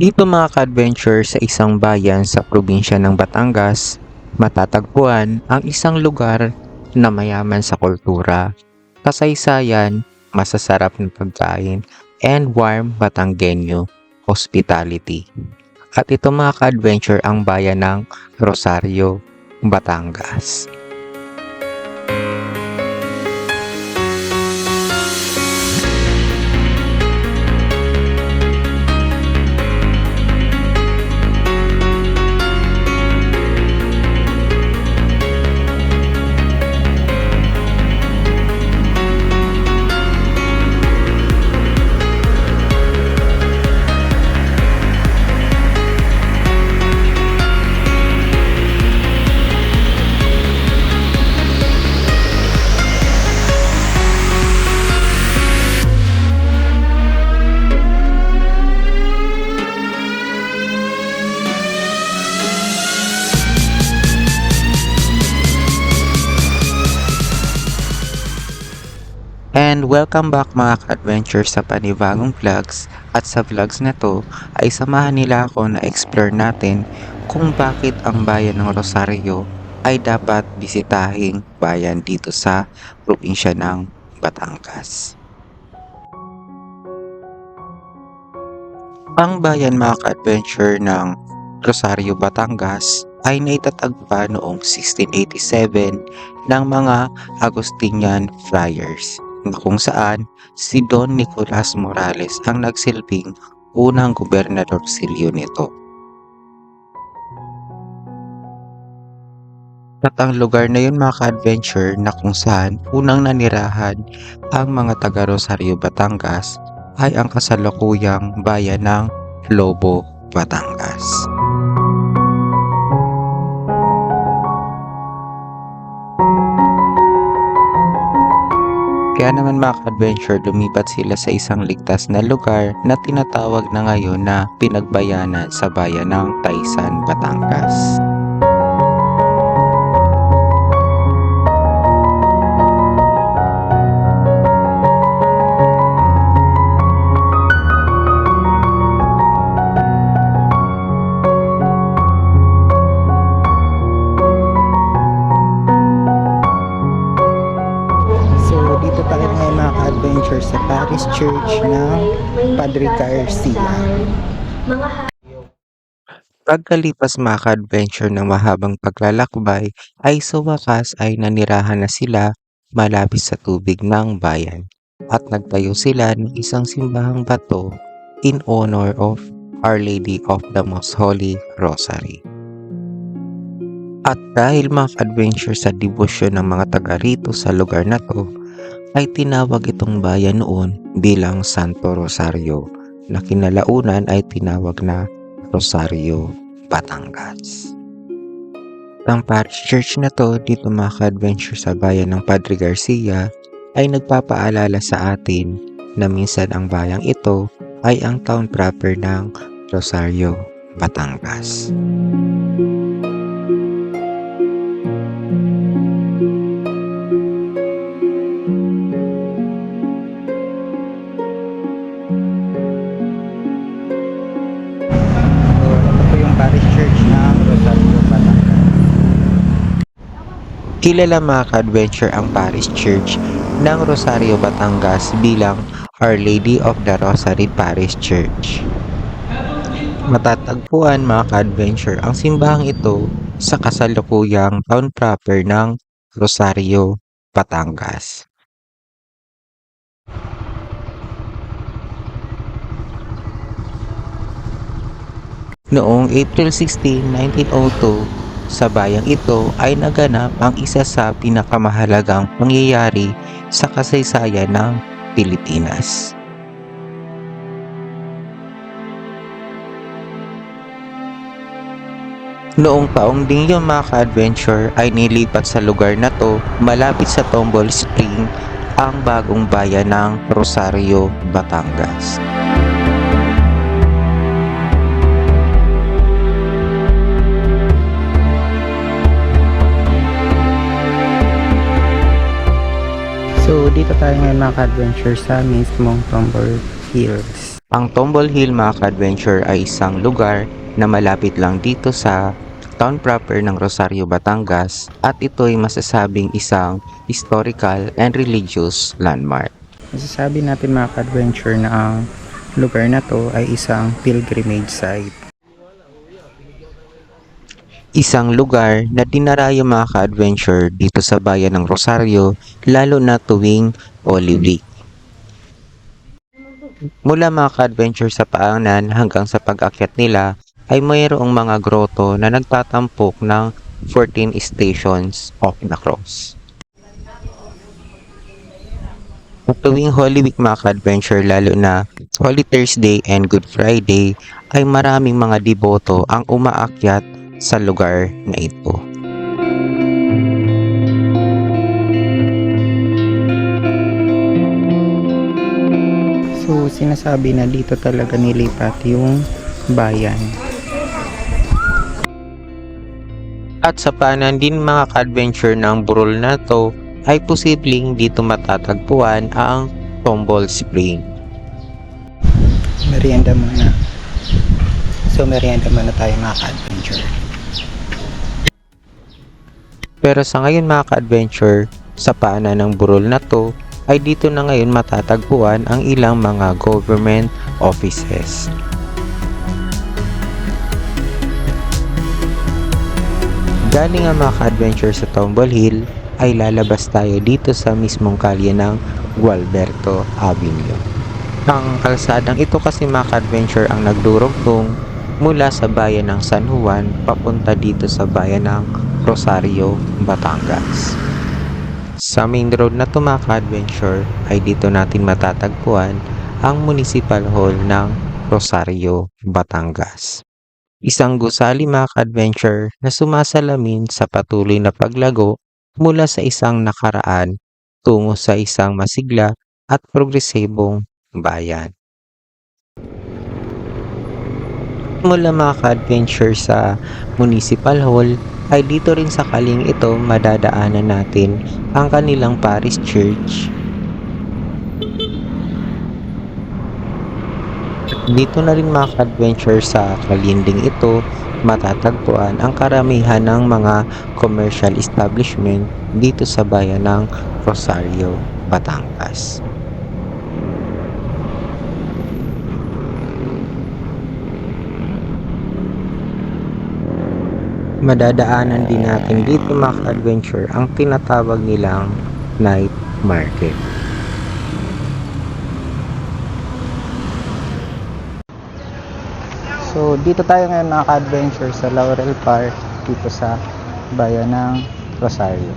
Dito mga ka-adventure sa isang bayan sa probinsya ng Batangas, matatagpuan ang isang lugar na mayaman sa kultura, kasaysayan, masasarap na pagkain, and warm Batanggenyo hospitality. At ito mga ka-adventure ang bayan ng Rosario, Batangas. And welcome back mga ka-adventure sa panibagong vlogs, at sa vlogs na to ay samahan nila ako na explore natin kung bakit ang bayan ng Rosario ay dapat bisitahing bayan dito sa probinsya ng Batangas. Ang bayan mga ka-adventure ng Rosario, Batangas ay naitatagpa noong 1687 ng mga Agustinian Friars, na kung saan si Don Nicolas Morales ang nagsilbing unang gobernadorsilyo nito. At ang lugar na yun mga ka-adventure na kung saan unang nanirahan ang mga taga Rosario, Batangas ay ang kasalukuyang bayan ng Lobo, Batangas. Kaya naman mga ka-adventure, lumipat sila sa isang ligtas na lugar na tinatawag na ngayon na Pinagbayanan sa bayan ng Taysan, Batangas. Dito tayo ngayon mga ka-adventure sa Parish Church ng Padre Garcia. Pagkalipas mga ka-adventure ng mahabang paglalakbay ay sa wakas ay nanirahan na sila malapit sa tubig ng bayan, at nagtayo sila ng isang simbahang bato in honor of Our Lady of the Most Holy Rosary. At dahil mga ka-adventure sa debosyon ng mga taga rito sa lugar na to, ay tinawag itong bayan noon bilang Santo Rosario, na kinalaunan ay tinawag na Rosario, Batangas. Ang parish church na to dito mga ka-adventure sa bayan ng Padre Garcia ay nagpapaalala sa atin na minsan ang bayang ito ay ang town proper ng Rosario, Batangas. Parish Church ng Rosario, Batangas. Kilala mga ka-adventure ang Parish Church ng Rosario, Batangas bilang Our Lady of the Rosary Parish Church. Matatagpuan mga ka-adventure ang simbahang ito sa kasalukuyang town proper ng Rosario, Batangas. Noong April 16, 1902, sa bayang ito ay naganap ang isa sa pinakamahalagang pangyayari sa kasaysayan ng Pilipinas. Noong taong ding yun mga ka-adventure ay nilipat sa lugar na to malapit sa Tombol Spring ang bagong bayan ng Rosario, Batangas. So, dito tayo ngayon mga ka-adventure sa mismong Tombol Hills. Ang Tombol Hill mga ka-adventure ay isang lugar na malapit lang dito sa town proper ng Rosario, Batangas at ito ay masasabing isang historical and religious landmark. Masasabi natin mga ka-adventure na ang lugar na to ay isang pilgrimage site. Isang lugar na dinarayo mga ka-adventure dito sa bayan ng Rosario lalo na tuwing Holy Week. Mula mga ka-adventure sa paanan hanggang sa pag-akyat nila ay mayroong mga grotto na nagtatampok ng 14 stations of the cross. At tuwing Holy Week mga ka-adventure lalo na Holy Thursday and Good Friday ay maraming mga deboto ang umaakyat sa lugar na ito. So sinasabi na dito talaga nilipat yung bayan. At sa paanan din mga ka-adventure ng burol na to ay posibleng dito matatagpuan ang Tombol Spring. Merienda muna. So merienda muna tayo mga ka-adventure. Pero sa ngayon mga ka-adventure, sa paanan ng burol na to ay dito na ngayon matatagpuan ang ilang mga government offices. Galing ang mga ka-adventure sa Tombol Hill ay lalabas tayo dito sa mismong kalye ng Gualberto Avenue. Ang kalsadang ito kasi mga ka-adventure ang nagdurugtong mula sa bayan ng San Juan papunta dito sa bayan ng Rosario, Batangas. Sa main road na to mga ka-adventure ay dito natin matatagpuan ang Municipal Hall ng Rosario, Batangas. Isang gusali mga ka-adventure na sumasalamin sa patuloy na paglago mula sa isang nakaraan tungo sa isang masigla at progresibong bayan. Mula mga ka-adventure sa Municipal Hall ay dito rin sa kaling ito madadaanan natin ang kanilang parish church. Dito na rin mga ka-adventure sa kalinding ito matatagpuan ang karamihan ng mga commercial establishment dito sa bayan ng Rosario, Batangas. Madadaanan din natin dito mga ka-adventure ang tinatawag nilang night market. So dito tayo ngayon mga ka-adventure sa Laurel Park dito sa bayan ng Rosario.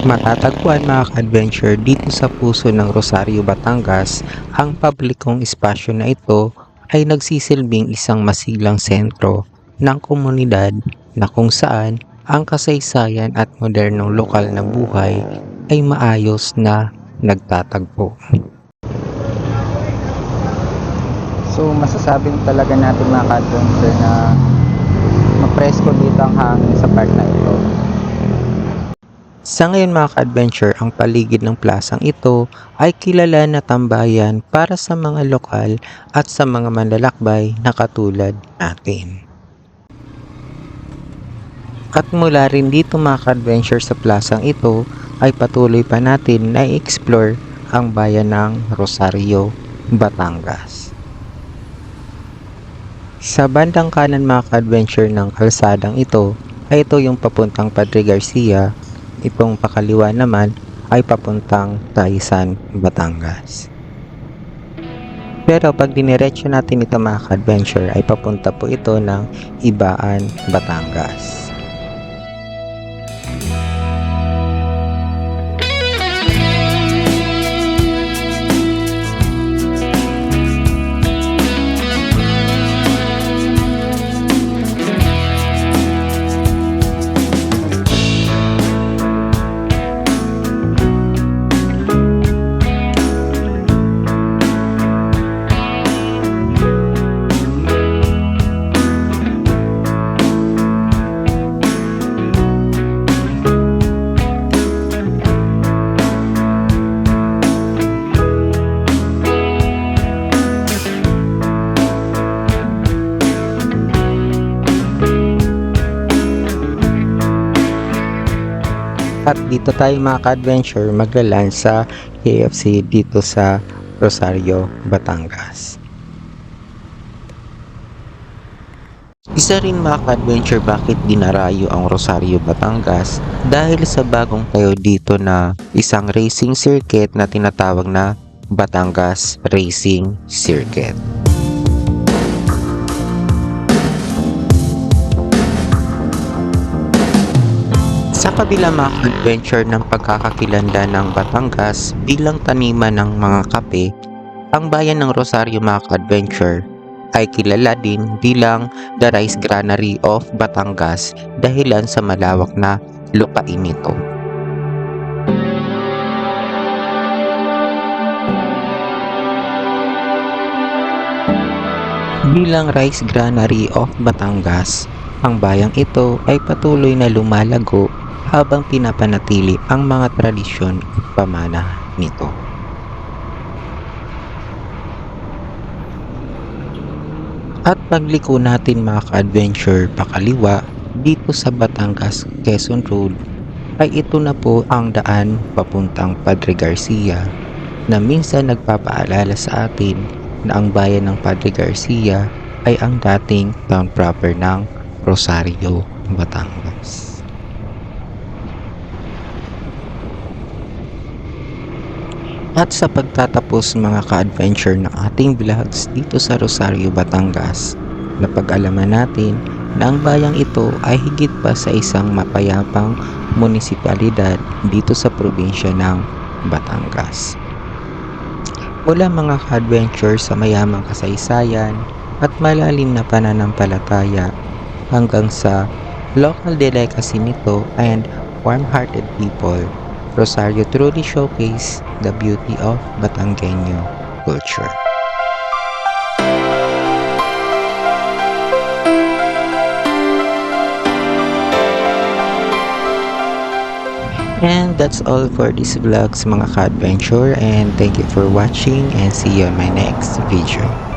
Matatagpuan mga ka-adventure dito sa puso ng Rosario, Batangas, ang publikong espasyo na ito ay nagsisilbing isang masiglang sentro ng komunidad na kung saan ang kasaysayan at modernong lokal na buhay ay maayos na nagtatagpo. So masasabi talaga natin mga ka-adventure na mapresko dito ang hangin sa park na ito. Sa ngayon mga ka-adventure, ang paligid ng plasang ito ay kilala na tambayan para sa mga lokal at sa mga manlalakbay na katulad natin. At mula rin dito mga ka-adventure sa plasang ito ay patuloy pa natin na i-explore ang bayan ng Rosario, Batangas. Sa bandang kanan mga ka-adventure ng kalsadang ito ay ito yung papuntang Padre Garcia, itong pakaliwa naman ay papuntang Taisan, Batangas. Pero pag diniretso natin ito mga ka-adventure ay papunta po ito ng Ibaan, Batangas. At dito tayo mga ka-adventure magla-land sa KFC dito sa Rosario, Batangas. Isa rin mga ka-adventure bakit dinarayo ang Rosario, Batangas dahil sa bagong tayo dito na isang racing circuit na tinatawag na Batangas Racing Circuit. Sa kabila mga adventure ng pagkakakilanlan ng Batangas bilang taniman ng mga kape, ang bayan ng Rosario mga adventure ay kilala din bilang The Rice Granary of Batangas dahilan sa malawak na lupain nito. Bilang Rice Granary of Batangas, ang bayang ito ay patuloy na lumalago habang pinapanatili ang mga tradisyon at pamana nito. At pagliko natin mga ka-adventure pakaliwa dito sa Batangas, Quezon Road ay ito na po ang daan papuntang Padre Garcia na minsan nagpapaalala sa atin na ang bayan ng Padre Garcia ay ang dating town proper ng Rosario, Batangas. At sa pagtatapos mga ka-adventure ng ating vlogs dito sa Rosario, Batangas, napag-alaman natin na ang bayang ito ay higit pa sa isang mapayapang munisipalidad dito sa probinsya ng Batangas. Mula mga ka-adventure sa mayamang kasaysayan at malalim na pananampalataya hanggang sa local delicacy nito and warm-hearted people, Rosario truly showcase the beauty of Batanggenyo culture. And that's all for this vlogs mga ka-adventure, and thank you for watching and see you on my next video.